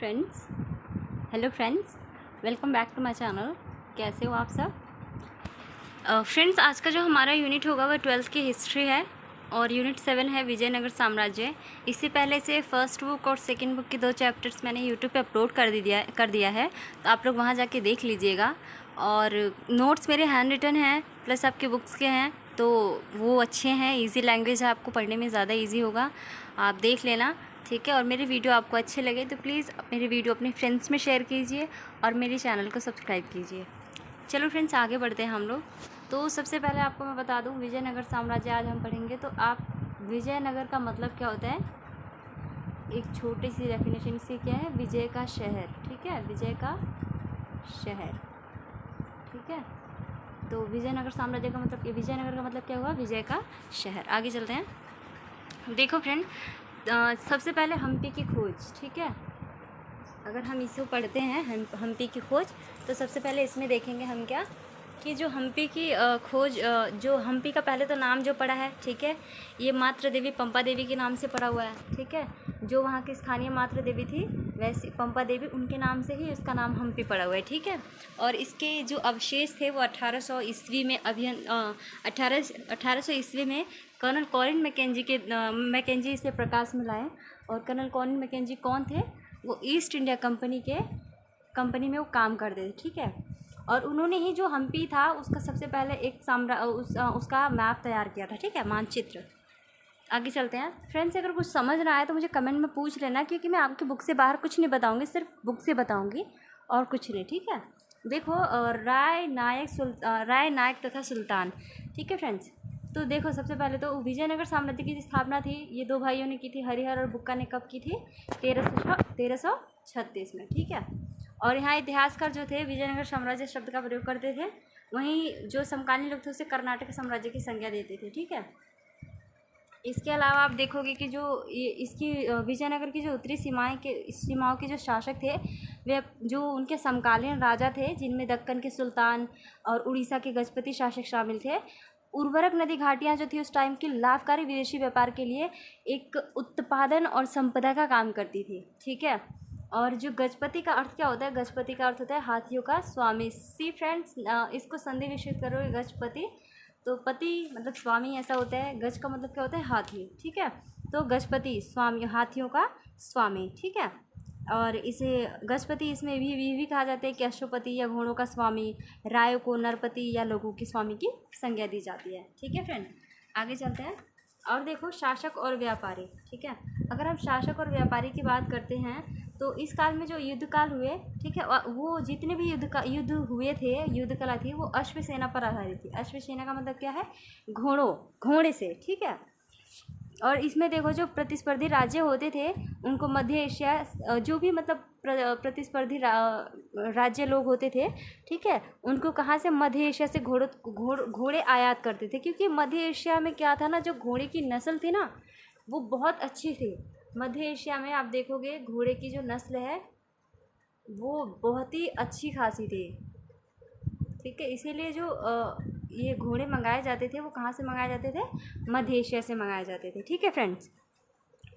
Friends, hello friends, welcome back to my channel. कैसे हो आप सब? फ्रेंड्स, आज का जो हमारा यूनिट होगा वह 12th की हिस्ट्री है और यूनिट 7 है विजयनगर साम्राज्य। इससे पहले से फर्स्ट बुक और सेकंड बुक के 2 चैप्टर्स मैंने यूट्यूब पे अपलोड कर दिया है, तो आप लोग वहाँ जाके देख लीजिएगा। और नोट्स मेरे हैंड रिटन हैं प्लस आपके बुक्स के हैं, तो वो अच्छे हैं, इजी लैंग्वेज है, आपको पढ़ने में ज़्यादा इजी होगा, आप देख लेना, ठीक है। और मेरे वीडियो आपको अच्छे लगे तो प्लीज़ मेरे वीडियो अपने फ्रेंड्स में शेयर कीजिए और मेरे चैनल को सब्सक्राइब कीजिए। चलो फ्रेंड्स, आगे बढ़ते हैं हम लोग। तो सबसे पहले आपको मैं बता दूं, विजयनगर साम्राज्य आज हम पढ़ेंगे। तो आप विजयनगर का मतलब क्या होता है, एक छोटी सी डेफिनेशन इसकी क्या है, विजय का शहर, ठीक है, विजय का शहर, ठीक है। तो विजयनगर साम्राज्य का मतलब, विजयनगर का मतलब क्या हुआ, विजय का शहर। आगे चलते हैं। देखो फ्रेंड, सबसे पहले हम्पी की खोज, ठीक है। अगर हम इसको पढ़ते हैं हम्पी की खोज, तो सबसे पहले इसमें देखेंगे हम क्या, कि जो हम्पी की खोज, जो हम्पी का पहले तो नाम जो पड़ा है, ठीक है, ये मात्र देवी पंपा देवी के नाम से पड़ा हुआ है, ठीक है। जो वहाँ की स्थानीय मात्र देवी थी, वैसी पंपा देवी, उनके नाम से ही उसका नाम हम्पी पड़ा हुआ है, ठीक है। और इसके जो अवशेष थे वो 1800 ईस्वी में 1800 ईस्वी में कर्नल कॉलिन मैकेंजी इसे प्रकाश में लाए। और कर्नल कॉलिन मैकेंजी कौन थे, वो ईस्ट इंडिया कंपनी में वो काम करते थे, ठीक है। और उन्होंने ही जो हम्पी था उसका सबसे पहले एक उसका मैप तैयार किया था, ठीक है, मानचित्र। आगे चलते हैं फ्रेंड्स। अगर कुछ समझ ना आए तो मुझे कमेंट में पूछ लेना, क्योंकि मैं आपकी बुक से बाहर कुछ नहीं बताऊंगी, सिर्फ बुक से बताऊंगी और कुछ नहीं, ठीक है। देखो, राय नायक तथा सुल्तान, ठीक है फ्रेंड्स। तो देखो, सबसे पहले तो विजयनगर साम्राज्य की स्थापना थी, ये 2 भाइयों ने की थी, हरिहर और बुक्का ने कब की थी, 1336 में, ठीक है। और यहाँ इतिहासकार जो थे विजयनगर साम्राज्य शब्द का प्रयोग करते थे, वहीं जो समकालीन लोग थे उसे कर्नाटक साम्राज्य की संज्ञा देते थे, ठीक है। इसके अलावा आप देखोगे कि जो इसकी विजयनगर की जो उत्तरी सीमाओं के जो शासक थे, वे जो उनके समकालीन राजा थे, जिनमें दक्कन के सुल्तान और उड़ीसा के गजपति शासक शामिल थे। उर्वरक नदी घाटियाँ जो थी उस टाइम की लाभकारी विदेशी व्यापार के लिए एक उत्पादन और संपदा का काम करती थी, ठीक है। और जो गजपति का अर्थ क्या होता है, गजपति का अर्थ होता है हाथियों का स्वामी। सी फ्रेंड्स, इसको संधि विच्छेद करोगे, गजपति तो पति मतलब स्वामी ऐसा होता है, गज का मतलब क्या होता है, हाथी, ठीक है। तो गजपति स्वामी, हाथियों का स्वामी, ठीक है। और इसे गजपति इसमें भी कहा जाता है कि अश्वपति या घोड़ों का स्वामी, राय को नरपति या लोगों के स्वामी की संज्ञा दी जाती है, ठीक है फ्रेंड। आगे चलते हैं। और देखो, शासक और व्यापारी, ठीक है। अगर हम शासक और व्यापारी की बात करते हैं तो इस काल में जो युद्ध काल हुए, ठीक है, वो जितने भी युद्ध हुए थे, युद्ध कला थी, वो अश्वसेना पर आधारित थी। अश्वसेना का मतलब क्या है, घोड़े से, ठीक है। और इसमें देखो, जो प्रतिस्पर्धी राज्य होते थे उनको मध्य एशिया, जो भी मतलब प्रतिस्पर्धी राज्य लोग होते थे, ठीक है, उनको कहाँ से, मध्य एशिया से घोड़े आयात करते थे, क्योंकि मध्य एशिया में क्या था ना, जो घोड़े की नस्ल थी ना वो बहुत अच्छी थी। मध्य एशिया में आप देखोगे घोड़े की जो नस्ल है वो बहुत ही अच्छी खासी थी, ठीक है। इसीलिए जो ये घोड़े मंगाए जाते थे वो कहाँ से मंगाए जाते थे, मध्य एशिया से मंगाए जाते थे, ठीक है फ्रेंड्स।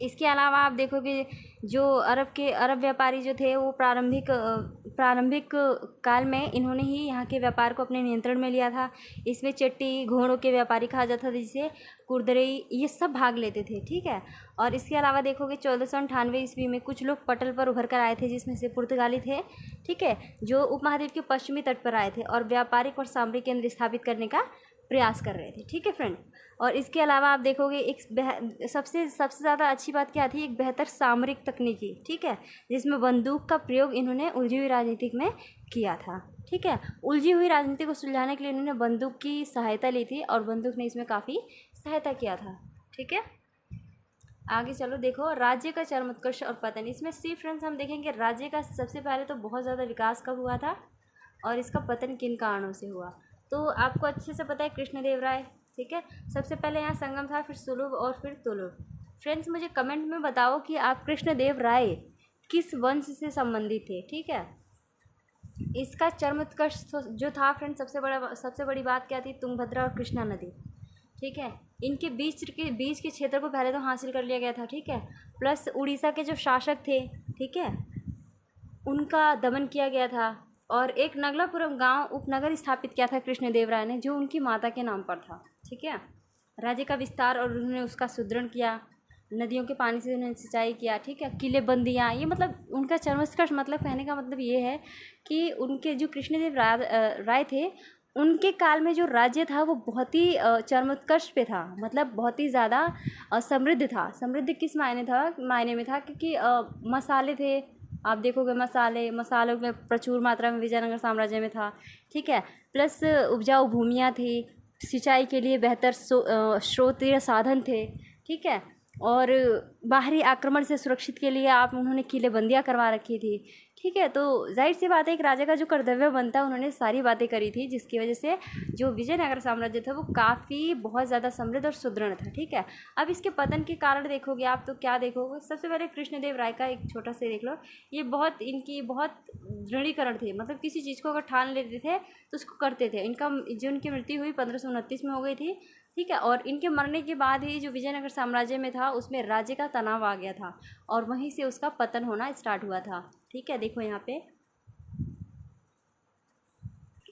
इसके अलावा आप देखोगे जो अरब व्यापारी जो थे वो प्रारंभिक काल में इन्होंने ही यहाँ के व्यापार को अपने नियंत्रण में लिया था। इसमें चट्टी घोड़ों के व्यापारी कहा जाता था, जिसे कुर्दरई, ये सब भाग लेते थे, ठीक है। और इसके अलावा देखोगे 1498 ईस्वी में कुछ लोग पटल पर उभर कर आए थे, जिसमें से पुर्तगाली थे, ठीक है, जो उपमहाद्वीप के पश्चिमी तट पर आए थे और व्यापारिक और सामरिक केंद्र स्थापित करने का प्रयास कर रहे थे, ठीक है फ्रेंड। और इसके अलावा आप देखोगे एक सबसे ज़्यादा अच्छी बात क्या थी, एक बेहतर सामरिक तकनीकी, ठीक है, जिसमें बंदूक का प्रयोग इन्होंने उलझी हुई राजनीति में किया था, ठीक है। उलझी हुई राजनीति को सुलझाने के लिए इन्होंने बंदूक की सहायता ली थी और बंदूक ने इसमें काफ़ी सहायता किया था, ठीक है। आगे चलो, देखो राज्य का चरमोत्कर्ष और पतन। इसमें सी फ्रेंड्स हम देखेंगे राज्य का सबसे पहले तो बहुत ज़्यादा विकास कब हुआ था और इसका पतन किन कारणों से हुआ। तो आपको अच्छे से पता है, कृष्णदेव राय, ठीक है। सबसे पहले यहाँ संगम था, फिर सुलभ और फिर तुलुभ। फ्रेंड्स, मुझे कमेंट में बताओ कि आप कृष्णदेव राय किस वंश से संबंधित थे, ठीक है। इसका चरमोत्कर्ष जो था फ्रेंड्स, सबसे बड़ी बात क्या थी, तुंगभद्रा और कृष्णा नदी, ठीक है, इनके बीच के क्षेत्र को पहले तो हासिल कर लिया गया था, ठीक है। प्लस उड़ीसा के जो शासक थे, ठीक है, उनका दमन किया गया था और एक नगलापुरम गांव उपनगर स्थापित किया था कृष्णदेव राय ने, जो उनकी माता के नाम पर था। ठीक है, राज्य का विस्तार और उन्होंने उसका सुदृढ़ किया, नदियों के पानी से उन्होंने सिंचाई किया। ठीक है, किले बंदियाँ, ये मतलब उनका चरमोत्कर्ष, मतलब कहने का मतलब ये है कि उनके जो कृष्णदेव राय थे, उनके काल में जो राज्य था वो बहुत ही चरमोत्कर्ष पे था, मतलब बहुत ही ज़्यादा समृद्ध था। समृद्ध किस मायने में था, क्योंकि मसाले थे, आप देखोगे मसालों में प्रचुर मात्रा में विजयनगर साम्राज्य में था। ठीक है, प्लस उपजाऊ भूमियाँ थी, सिंचाई के लिए बेहतर स्रोतीय साधन थे। ठीक है, और बाहरी आक्रमण से सुरक्षित के लिए उन्होंने किलेबंदियाँ करवा रखी थी। ठीक है, तो जाहिर सी बात है एक राजा का जो कर्तव्य बनता है, उन्होंने सारी बातें करी थी, जिसकी वजह से जो विजयनगर साम्राज्य था वो काफ़ी बहुत ज़्यादा समृद्ध और सुदृढ़ था। ठीक है, अब इसके पतन के कारण देखोगे आप तो क्या देखोगे, सबसे पहले कृष्णदेव राय का एक छोटा से देख लो। ये इनकी बहुत दृढ़ीकरण थे, मतलब किसी चीज़ को अगर ठान लेते थे तो उसको करते थे। इनकी मृत्यु हुई 1529 में हो गई थी। ठीक है, और इनके मरने के बाद ही जो विजयनगर साम्राज्य में था उसमें राज्य का तनाव आ गया था और वहीं से उसका पतन होना स्टार्ट हुआ था। ठीक है, देखो यहाँ पे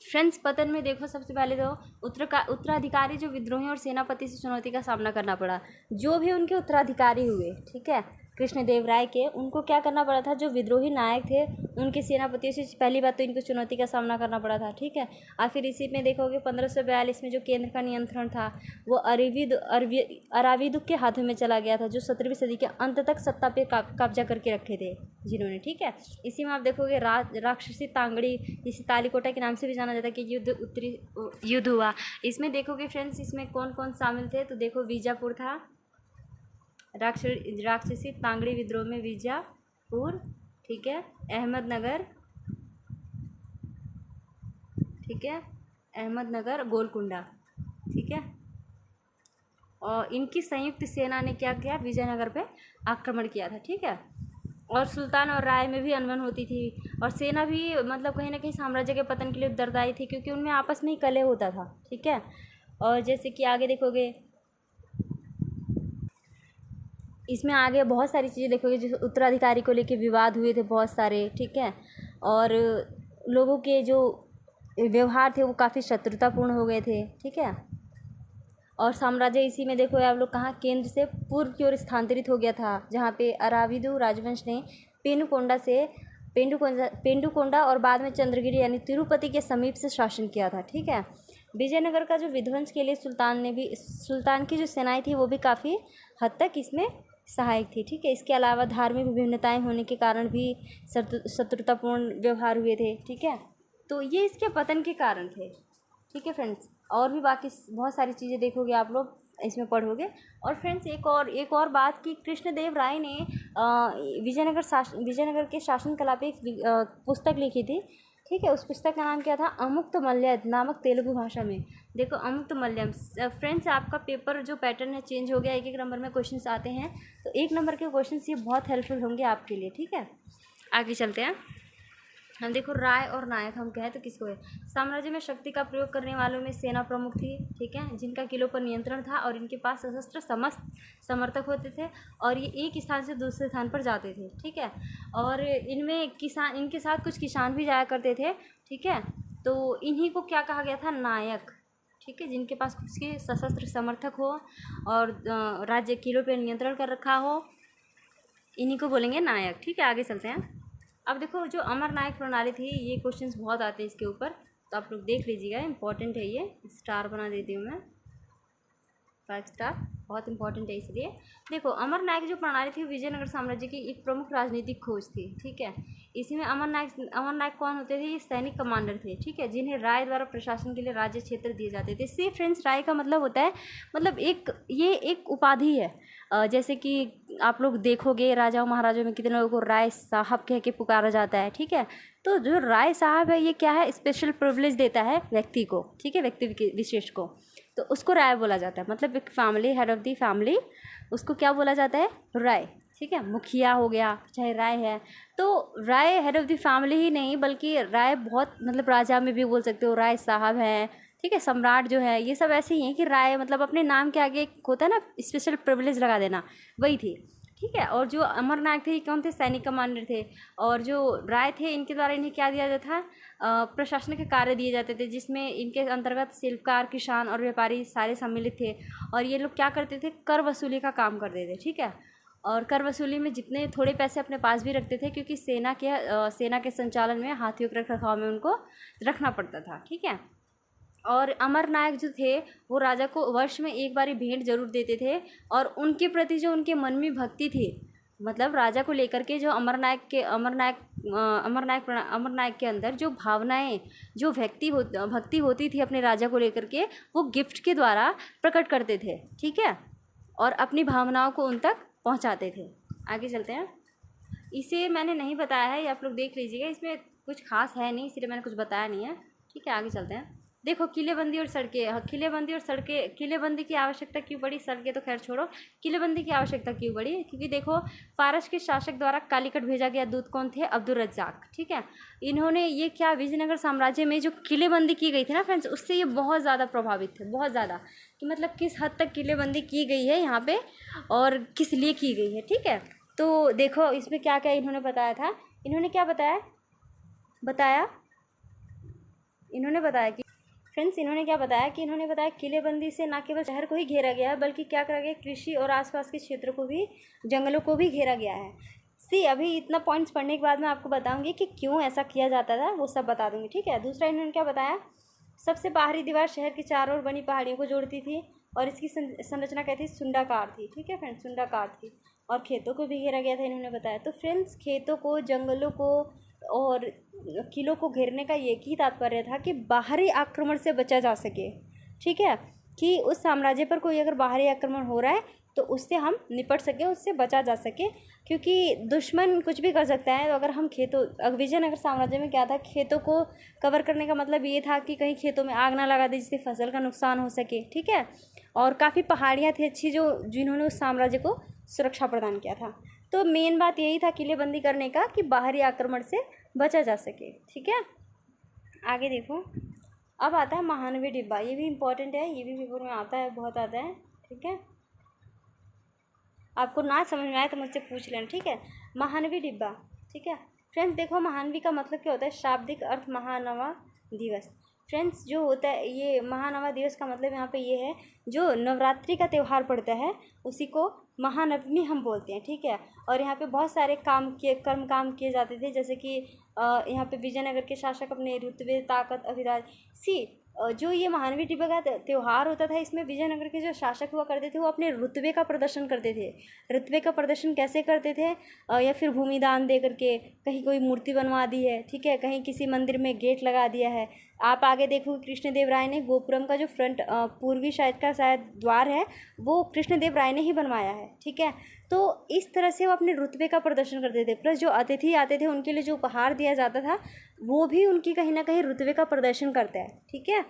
फ्रेंड्स, पतन में देखो सबसे पहले तो उत्तराधिकारी जो विद्रोही और सेनापति से चुनौती का सामना करना पड़ा। जो भी उनके उत्तराधिकारी हुए, ठीक है, कृष्णदेव राय के, उनको क्या करना पड़ा था, जो विद्रोही नायक थे उनके सेनापतियों से पहली बात तो इनको चुनौती का सामना करना पड़ा था। ठीक है, और फिर इसी में देखोगे 1542 में जो केंद्र का नियंत्रण था वो अराविदुक के हाथों में चला गया था, जो 17वीं सदी के अंत तक सत्ता पे कब्जा करके रखे थे जिन्होंने। ठीक है, इसी में आप देखोगे राक्षसी तांगड़ी, जिसे तालीकोटा के नाम से भी जाना जाता है, कि उत्तरी युद्ध हुआ। इसमें देखोगे फ्रेंड्स, इसमें कौन कौन शामिल थे, तो देखो बीजापुर था, राक्षसी तांगड़ी विद्रोह में बीजापुर, ठीक है, अहमदनगर, ठीक है, अहमदनगर, गोलकुंडा। ठीक है, और इनकी संयुक्त सेना ने क्या किया, विजयनगर पे आक्रमण किया था। ठीक है, और सुल्तान और राय में भी अनबन होती थी, और सेना भी मतलब कहीं ना कहीं साम्राज्य के पतन के लिए उत्तरदायी थी, क्योंकि उनमें आपस में ही कलह होता था। ठीक है, और जैसे कि आगे देखोगे, इसमें आगे बहुत सारी चीज़ें देखोगे, जो उत्तराधिकारी को लेके विवाद हुए थे बहुत सारे। ठीक है, और लोगों के जो व्यवहार थे वो काफ़ी शत्रुतापूर्ण हो गए थे। ठीक है, और साम्राज्य इसी में देखो आप लोग कहाँ केंद्र से पूर्व की ओर स्थानांतरित हो गया था, जहाँ पे अराविदु राजवंश ने पेंडुकोंडा और बाद में चंद्रगिरी यानी तिरुपति के समीप से शासन किया था। ठीक है, विजयनगर का जो विध्वंस के लिए सुल्तान की जो सेनाएं थी वो भी काफ़ी हद तक इसमें सहायक थी। ठीक है, इसके अलावा धार्मिक विभिन्नताएं होने के कारण भी शत्रुतापूर्ण व्यवहार हुए थे। ठीक है, तो ये इसके पतन के कारण थे। ठीक है फ्रेंड्स, और भी बाकी बहुत सारी चीज़ें देखोगे आप लोग इसमें पढ़ोगे। और फ्रेंड्स एक और बात कि कृष्णदेव राय ने विजयनगर के शासन कला पे एक पुस्तक लिखी थी। ठीक है, उस पुस्तक का नाम क्या था, अमुक्त मल्यद नामक तेलुगु भाषा में। देखो अमुक्त मल्यम फ्रेंड्स, आपका पेपर जो पैटर्न है चेंज हो गया, एक नंबर में क्वेश्चंस आते हैं, तो 1 नंबर के क्वेश्चंस ये बहुत हेल्पफुल होंगे आपके लिए। ठीक है, आगे चलते हैं। हम देखो राय और नायक हम कहें तो किसको है, साम्राज्य में शक्ति का प्रयोग करने वालों में सेना प्रमुख थी। ठीक है, जिनका किलों पर नियंत्रण था और इनके पास सशस्त्र समर्थक होते थे, और ये एक स्थान से दूसरे स्थान पर जाते थे। ठीक है, और इनके साथ कुछ किसान भी जाया करते थे। ठीक है, तो इन्हीं को क्या कहा गया था, नायक। ठीक है, जिनके पास उसके सशस्त्र समर्थक हो और राज्य किलों पर नियंत्रण कर रखा हो, इन्हीं को बोलेंगे नायक। ठीक है, आगे चलते हैं। अब देखो जो अमर नायक प्रणाली थी, ये क्वेश्चंस बहुत आते हैं इसके ऊपर, तो आप लोग देख लीजिएगा, इंपॉर्टेंट है ये, स्टार बना देती हूँ मैं, 5 स्टार, बहुत इंपॉर्टेंट है इसलिए। देखो अमर नायक जो प्रणाली थी विजयनगर साम्राज्य की एक प्रमुख राजनीतिक खोज थी। ठीक है, इसी में अमर नायक कौन होते थे, ये सैनिक कमांडर थे। ठीक है, जिन्हें राय द्वारा प्रशासन के लिए राज्य क्षेत्र दिए जाते थे। सी फ्रेंड्स, राय का मतलब होता है, मतलब ये एक उपाधि है। जैसे कि आप लोग देखोगे राजाओं महाराजाओं में कितने लोगों को राय साहब कह के पुकारा जाता है। ठीक है, तो जो राय साहब है ये क्या है, स्पेशल प्रिविलेज देता है व्यक्ति को। ठीक है, व्यक्ति विशेष को, तो उसको राय बोला जाता है। मतलब एक family, head of the family, उसको क्या बोला जाता है, राय। ठीक है, मुखिया हो गया चाहे राय है, तो राय हेड ऑफ द फैमिली ही नहीं बल्कि राय बहुत, मतलब राजा में भी बोल सकते हो, राय साहब हैं। ठीक है, सम्राट जो है ये सब ऐसे ही हैं कि राय मतलब अपने नाम के आगे एक होता है ना स्पेशल प्रिविलेज लगा देना, वही थी। ठीक है। और जो अमर नायक थे ये कौन थे? सैनिक कमांडर थे। और जो राय थे इनके द्वारा इन्हें क्या दिया जाता था? प्रशासन के कार्य दिए जाते थे, जिसमें इनके अंतर्गत शिल्पकार, किसान और व्यापारी सारे सम्मिलित थे। और ये लोग क्या करते थे? कर वसूली का काम करते थे, ठीक है। और कर वसूली में जितने थोड़े पैसे अपने पास भी रखते थे, क्योंकि सेना के संचालन में, हाथियों के रखरखाव में उनको रखना पड़ता था, ठीक है। और अमर नायक जो थे वो राजा को वर्ष में एक बारी भेंट जरूर देते थे। और उनके प्रति जो उनके मन में भक्ति थी, मतलब राजा को लेकर के जो अमर नायक के अंदर जो भावनाएं, जो भक्ति होती थी अपने राजा को लेकर के, वो गिफ्ट के द्वारा प्रकट करते थे, ठीक है। और अपनी भावनाओं को उन तक पहुंचाते थे। आगे चलते हैं। इसे मैंने नहीं बताया है, ये आप लोग देख लीजिएगा, इसमें कुछ खास है नहीं, इसलिए मैंने कुछ बताया नहीं है, ठीक है। आगे चलते हैं। देखो किलेबंदी और सड़कें, किलेबंदी की आवश्यकता क्यों पड़ी? सड़कें तो खैर छोड़ो, किलेबंदी की आवश्यकता क्यों पड़ी? क्योंकि देखो फारस के शासक द्वारा कालीकट भेजा गया दूत कौन थे? अब्दुल रज्जाक, ठीक है। इन्होंने ये क्या, विजयनगर साम्राज्य में जो किलेबंदी की गई थी ना फ्रेंड्स, उससे ये बहुत ज़्यादा प्रभावित थे, बहुत ज़्यादा, कि मतलब किस हद तक किलेबंदी की गई है यहाँ पे और किस लिए की गई है, ठीक है। तो देखो इसमें क्या क्या इन्होंने बताया था। इन्होंने क्या बताया कि फ्रेंड्स, इन्होंने क्या बताया कि इन्होंने बताया किलेबंदी से न केवल शहर को ही घेरा गया है, बल्कि क्या करा गया? कृषि और आसपास के क्षेत्रों को भी, जंगलों को भी घेरा गया है। अभी इतना पॉइंट्स पढ़ने के बाद मैं आपको बताऊंगी कि क्यों ऐसा किया जाता था, वो सब बता दूंगी, ठीक है। दूसरा इन्होंने क्या बताया? सबसे बाहरी दीवार शहर के चारों ओर बनी पहाड़ियों को जोड़ती थी और इसकी संरचना क्या थी? सुंडाकार थी, ठीक है फ्रेंड्स, सुंडाकार थी। और खेतों को भी घेरा गया था, इन्होंने बताया। तो फ्रेंड्स, खेतों को, जंगलों को और किलों को घेरने का एक ही तात्पर्य था कि बाहरी आक्रमण से बचा जा सके, ठीक है। कि उस साम्राज्य पर कोई अगर बाहरी आक्रमण हो रहा है तो उससे हम निपट सकें, उससे बचा जा सके, क्योंकि दुश्मन कुछ भी कर सकता है। तो अगर हम विजयनगर साम्राज्य में क्या था? खेतों को कवर करने का मतलब ये था कि कहीं खेतों में आग ना लगा दे जिससे फसल का नुकसान हो सके, ठीक है। और काफ़ी पहाड़ियाँ थी अच्छी जिन्होंने उस साम्राज्य को सुरक्षा प्रदान किया था। तो मेन बात यही था किलेबंदी करने का, कि बाहरी आक्रमण से बचा जा सके, ठीक है। आगे देखो, अब आता है महानवी डिब्बा। ये भी इम्पोर्टेंट है, ये भी पेपर में आता है, बहुत आता है, ठीक है। आपको ना समझ में आए तो मुझसे पूछ लेना, ठीक है। महानवी डिब्बा, ठीक है फ्रेंड्स। देखो महानवी का मतलब क्या होता है? शाब्दिक अर्थ महानवा दिवस। फ्रेंड्स जो होता है ये महानवा दिवस का मतलब यहाँ पे ये है, जो नवरात्रि का त्यौहार पड़ता है उसी को महानवमी हम बोलते हैं, ठीक है। और यहाँ पे बहुत सारे काम किए जाते थे, जैसे कि यहाँ पे विजयनगर के शासक अपने रुतबे, ताकत, अभिराज जो ये महानवी डिब्बा का त्यौहार होता था, इसमें विजयनगर के जो शासक हुआ करते थे वो अपने रुतबे का प्रदर्शन करते थे। रुतबे का प्रदर्शन कैसे करते थे? या फिर भूमिदान दे करके, कहीं कोई मूर्ति बनवा दी है, ठीक है, कहीं किसी मंदिर में गेट लगा दिया है। आप आगे देखो कृष्णदेव राय ने गोपुरम का जो फ्रंट पूर्वी शायद द्वार है वो कृष्णदेव राय ने ही बनवाया है, ठीक है। तो इस तरह से वो अपने रुतबे का प्रदर्शन करते थे। प्लस जो अतिथि आते थे उनके लिए जो उपहार दिया जाता था वो भी उनकी कहीं ना कहीं रुतबे का प्रदर्शन करता है, ठीक है।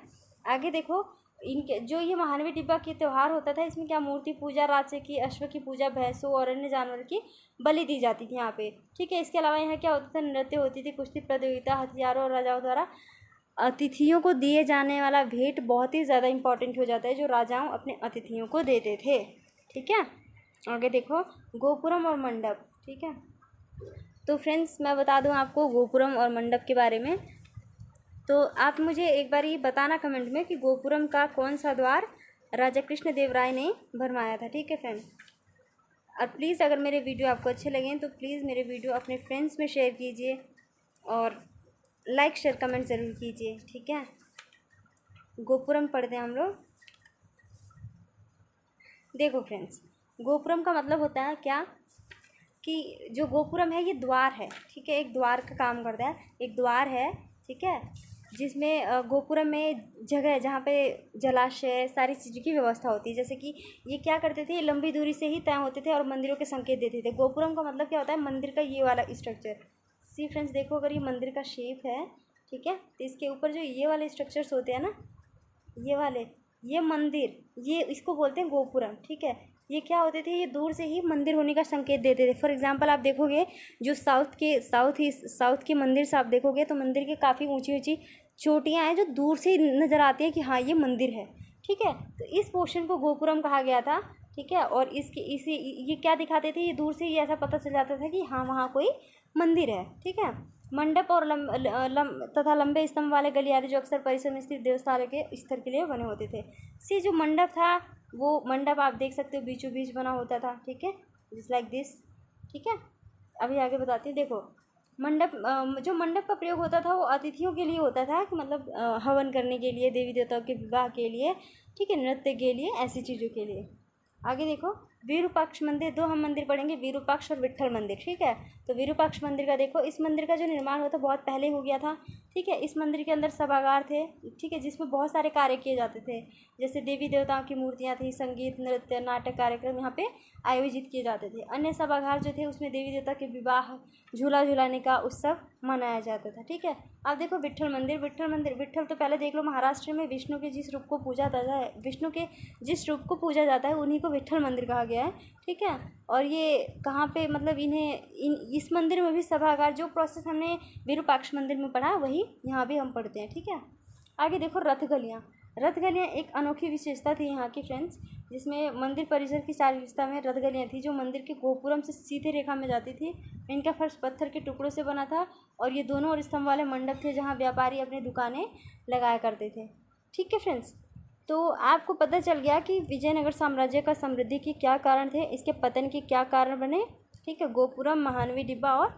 आगे देखो, इनके जो ये महानवी डिब्बा के त्यौहार होता था, इसमें क्या मूर्ति पूजा, रात्रि की, अश्व की पूजा, भैंसों और अन्य जानवर की बलि दी जाती थी यहाँ पे, ठीक है। इसके अलावा यहाँ क्या होता था? नृत्य होती थी, कुश्ती प्रतियोगिता, हथियारों और राजाओं द्वारा अतिथियों को दिए जाने वाला भेंट बहुत ही ज़्यादा इंपॉर्टेंट हो जाता है, जो राजाओं अपने अतिथियों को देते थे, ठीक है। आगे देखो, गोपुरम और मंडप, ठीक है। तो फ्रेंड्स मैं बता दूं आपको गोपुरम और मंडप के बारे में। तो आप मुझे एक बार ये बताना कमेंट में कि गोपुरम का कौन सा द्वार राजा कृष्णदेव राय ने बनवाया था, ठीक है फ्रेंड्स। और प्लीज़ अगर मेरे वीडियो आपको अच्छे लगें तो प्लीज़ मेरे वीडियो अपने फ्रेंड्स में शेयर कीजिए और लाइक शेयर कमेंट ज़रूर कीजिए, ठीक है। गोपुरम पढ़ते हैं हम लोग। देखो फ्रेंड्स, गोपुरम का मतलब होता है क्या? कि जो गोपुरम है ये द्वार है, ठीक है, एक द्वार का काम करता है, एक द्वार है, ठीक है, जिसमें गोपुरम में जगह है जहाँ पे जलाशय सारी चीज़ों की व्यवस्था होती है। जैसे कि ये क्या करते थे, ये लंबी दूरी से ही तय होते थे और मंदिरों के संकेत देते थे। गोपुरम का मतलब क्या होता है? मंदिर का ये वाला स्ट्रक्चर। सी फ्रेंड्स देखो, अगर ये मंदिर का शेप है, ठीक है, तो इसके ऊपर जो ये वाले स्ट्रक्चर्स होते हैं ना, ये वाले, ये मंदिर, ये इसको बोलते हैं गोपुरम, ठीक है। ये क्या होते थे? ये दूर से ही मंदिर होने का संकेत देते थे। फॉर एग्जांपल आप देखोगे जो साउथ के मंदिर से आप देखोगे तो मंदिर के काफ़ी ऊंची ऊंची चोटियाँ हैं जो दूर से नज़र आती है कि हाँ ये मंदिर है, ठीक है। तो इस पोर्शन को गोपुरम कहा गया था। ठीक है। और इसी ये क्या दिखाते थे, ये दूर से ही ऐसा पता चल जाता था कि हाँ वहाँ कोई मंदिर है, ठीक है। मंडप और तथा लंबे स्तंभ वाले गलियारे जो अक्सर परिसर में स्थित देवस्थानों के स्तर के लिए बने होते थे। सी जो मंडप था, वो मंडप आप देख सकते हो बीचों बीच बना होता था, ठीक है, जस्ट लाइक दिस, ठीक है। अभी आगे बताती हूँ। देखो मंडप, जो मंडप का प्रयोग होता था वो अतिथियों के लिए होता था, कि मतलब हवन करने के लिए, देवी देवताओं के विवाह के लिए, ठीक है, नृत्य के लिए, ऐसी चीज़ों के लिए। आगे देखो विरूपाक्ष मंदिर, दो हम मंदिर पढ़ेंगे, विरूपाक्ष और विट्ठल मंदिर, ठीक है। तो विरूपाक्ष मंदिर का देखो, इस मंदिर का जो निर्माण हुआ था बहुत पहले हो गया था, ठीक है। इस मंदिर के अंदर सभागार थे, ठीक है, जिसमें बहुत सारे कार्य किए जाते थे, जैसे देवी देवताओं की मूर्तियाँ थी, संगीत, नृत्य, नाटक कार्यक्रम यहाँ पे आयोजित किए जाते थे। अन्य सभागार जो थे उसमें देवी देवता के विवाह, झूला झूलाने का उत्सव मनाया जाता था, ठीक है। अब देखो विट्ठल मंदिर, विट्ठल तो पहले देख लो, महाराष्ट्र में विष्णु के जिस रूप को पूजा जाता है, विष्णु के जिस रूप को पूजा जाता है उन्हीं को विट्ठल मंदिर कहा गया है, ठीक है। और ये कहाँ पे, मतलब इस मंदिर में भी सभागार, जो प्रोसेस हमने विरूपाक्ष मंदिर में पढ़ा वही यहाँ भी हम पढ़ते हैं, ठीक है। आगे देखो रथ गलियाँ एक अनोखी विशेषता थी यहाँ की फ्रेंड्स, जिसमें मंदिर परिसर की चार विशेषता में रथ गलियाँ थी, जो मंदिर के गोपुरम से सीधे रेखा में जाती थी। इनका फर्श पत्थर के टुकड़ों से बना था और ये दोनों और स्तंभ वाले मंडप थे जहाँ व्यापारी अपनी दुकानें लगाया करते थे, ठीक है फ्रेंड्स। तो आपको पता चल गया कि विजयनगर साम्राज्य का समृद्धि के क्या कारण थे, इसके पतन के क्या कारण बने, ठीक है। गोपुरम, महानवी डिब्बा और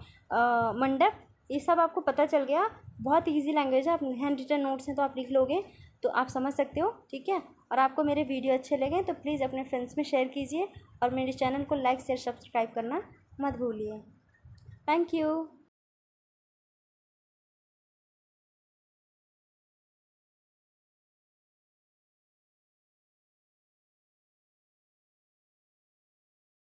मंडप, ये सब आपको पता चल गया। बहुत इजी लैंग्वेज है, आप हैंड रिटन नोट्स हैं तो आप लिख लोगे तो आप समझ सकते हो, ठीक है। और आपको मेरे वीडियो अच्छे लगे तो प्लीज़ अपने फ्रेंड्स में शेयर कीजिए और मेरे चैनल को लाइक शेयर सब्सक्राइब करना मत भूलिए। Thank you.